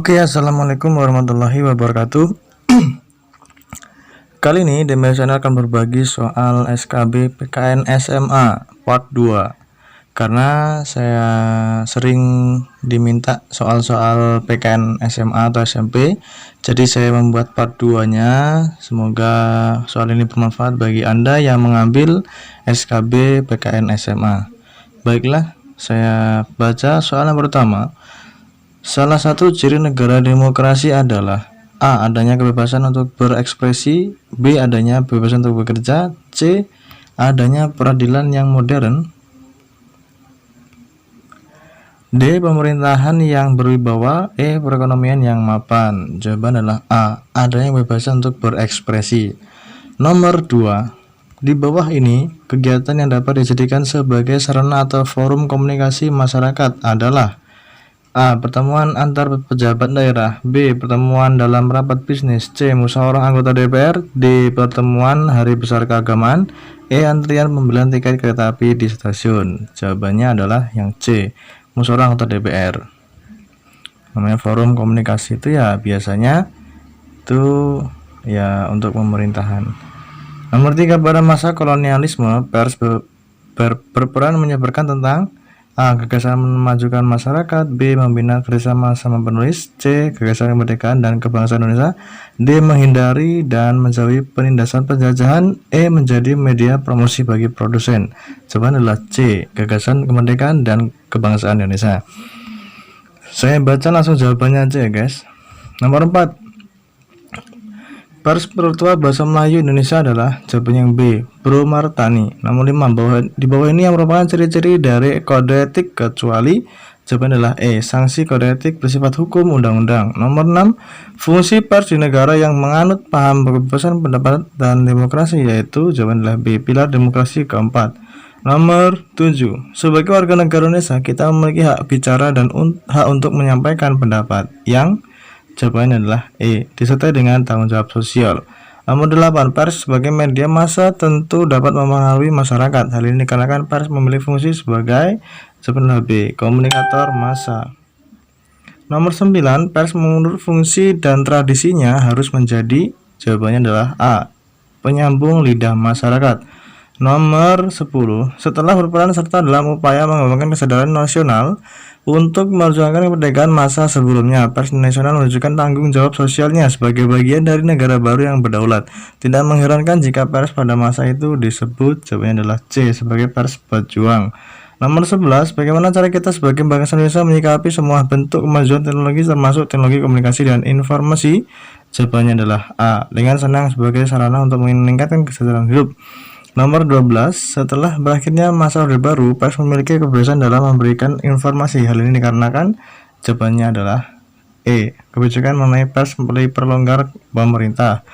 Oke, assalamualaikum warahmatullahi wabarakatuh. Kali ini Demel Channel akan berbagi soal SKB PKN SMA part 2. Karena saya sering diminta soal-soal PKN SMA atau SMP, jadi saya membuat part 2-nya. Semoga soal ini bermanfaat bagi Anda yang mengambil SKB PKN SMA. Baiklah, saya baca soal yang pertama. Salah satu ciri negara demokrasi adalah A. Adanya kebebasan untuk berekspresi, B. Adanya kebebasan untuk bekerja, C. Adanya peradilan yang modern, D. Pemerintahan yang berwibawa, E. Perekonomian yang mapan. Jawaban adalah A. Adanya kebebasan untuk berekspresi. Nomor 2. Di bawah ini, kegiatan yang dapat dijadikan sebagai sarana atau forum komunikasi masyarakat adalah A. Pertemuan antar pejabat daerah, B. Pertemuan dalam rapat bisnis, C. Musyawarah anggota DPR, D. Pertemuan hari besar keagamaan, E. Antrian pembelian tiket kereta api di stasiun. Jawabannya adalah yang C. Musyawarah anggota DPR. Namanya forum komunikasi itu ya biasanya itu ya untuk pemerintahan. Nomor 3. Pada masa kolonialisme, pers berperan menyebarkan tentang A. Gagasan memajukan masyarakat, B. Membina kerjasama sama penulis, C. Gagasan kemerdekaan dan kebangsaan Indonesia, D. Menghindari dan menjauhi penindasan penjajahan, E. Menjadi media promosi bagi produsen. Jawaban adalah C. Gagasan kemerdekaan dan kebangsaan Indonesia. Saya baca langsung jawabannya aja ya guys. Nomor 4. Pers Pertua Bahasa Melayu Indonesia adalah jawaban yang B. Bro Martani. Nomor 5. Di bawah ini yang merupakan ciri-ciri dari kode etik kecuali. Jawaban adalah E. Sanksi kode etik bersifat hukum undang-undang. Nomor 6. Fungsi pers di negara yang menganut paham kebebasan pendapat dan demokrasi, yaitu jawaban adalah B. Pilar demokrasi keempat. Nomor 7. Sebagai warga negara Indonesia, kita memiliki hak bicara dan hak untuk menyampaikan pendapat, yang jawabannya adalah E. Disertai dengan tanggung jawab sosial. Nomor 8. Pers sebagai media massa tentu dapat mempengaruhi masyarakat. Hal ini dikarenakan pers memiliki fungsi sebagai jawaban B. Komunikator massa. Nomor 9. Pers menurut fungsi dan tradisinya harus menjadi, jawabannya adalah A. Penyambung lidah masyarakat. Nomor 10. Setelah berperan serta dalam upaya mengembangkan kesadaran nasional untuk memperjuangkan kemerdekaan masa sebelumnya, pers nasional menunjukkan tanggung jawab sosialnya sebagai bagian dari negara baru yang berdaulat. Tidak mengherankan jika pers pada masa itu disebut, jawabannya adalah C. Sebagai pers pejuang. Nomor 11. Bagaimana cara kita sebagai bangsa Indonesia menyikapi semua bentuk kemajuan teknologi termasuk teknologi komunikasi dan informasi? Jawabannya adalah A. Dengan senang sebagai sarana untuk meningkatkan kesejahteraan hidup. Nomor 12. Setelah berakhirnya masa Orde Baru, pers memiliki kebebasan dalam memberikan informasi. Hal ini dikarenakan, jawabannya adalah E. Kebijakan mengenai pers diperlonggar pemerintah.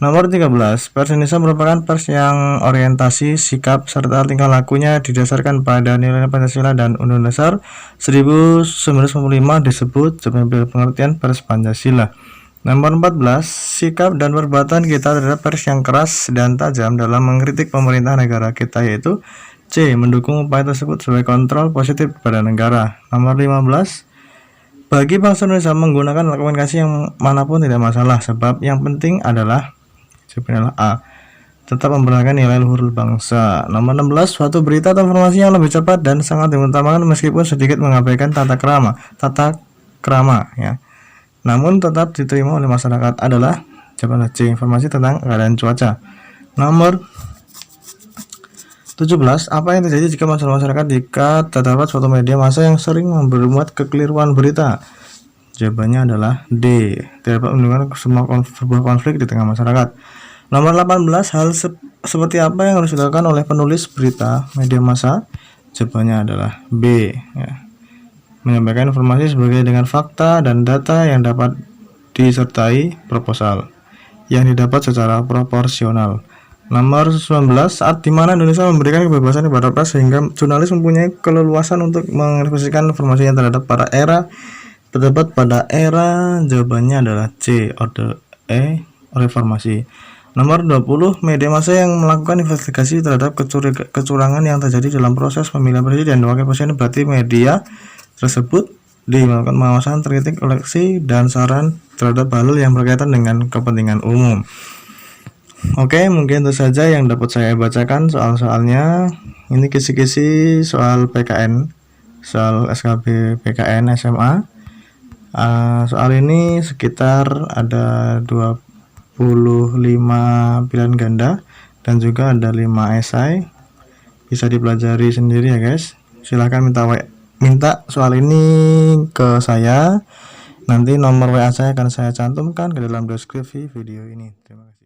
Nomor 13. Pers Indonesia merupakan pers yang orientasi, sikap, serta tingkah lakunya didasarkan pada nilai Pancasila dan Undang-Undang Dasar 1945 disebut sebagai pengertian pers Pancasila. Nomor 14. Sikap dan perbuatan kita terhadap pers yang keras dan tajam dalam mengkritik pemerintah negara kita, yaitu C. Mendukung upaya tersebut sebagai kontrol positif pada negara. Nomor 15. Bagi bangsa Indonesia menggunakan alat komunikasi yang manapun tidak masalah, sebab yang penting adalah, jawabannya A. Tetap mempertahankan nilai luhur bangsa. Nomor 16. Suatu berita atau informasi yang lebih cepat dan sangat diutamakan meskipun sedikit mengabaikan tata krama ya, namun tetap diterima oleh masyarakat adalah, jawaban C. Informasi tentang keadaan cuaca. Nomor 17. Apa yang terjadi jika masyarakat jika terdapat suatu media massa yang sering membuat kekeliruan berita? Jawabannya adalah D. Tidak dapat menimbulkan sebuah konflik di tengah masyarakat. Nomor 18. Hal seperti apa yang harus dilakukan oleh penulis berita media massa? Jawabannya adalah B. Ya. Menyampaikan informasi sebagai dengan fakta dan data yang dapat disertai proposal yang didapat secara proporsional. Nomor 19. Saat di mana Indonesia memberikan kebebasan kepada pers sehingga jurnalis mempunyai keleluasan untuk mengekspresikan informasinya terhadap terdapat pada era, jawabannya adalah C. Orde reformasi. Nomor 20. Media massa yang melakukan investigasi terhadap kecurangan yang terjadi dalam proses pemilihan presiden dan wakil presiden, berarti media tersebut D. Melakukan pengawasan, kritik, koleksi, dan saran terhadap hal yang berkaitan dengan kepentingan umum. Oke, mungkin itu saja yang dapat saya bacakan soal-soalnya. Ini kisi-kisi soal PKN, soal SKB PKN SMA. Soal ini sekitar ada 25 pilihan ganda dan juga ada 5 esai. Bisa dipelajari sendiri ya guys. Silahkan minta soal ini ke saya. Nanti nomor WA saya akan saya cantumkan ke dalam deskripsi video ini. Terima kasih.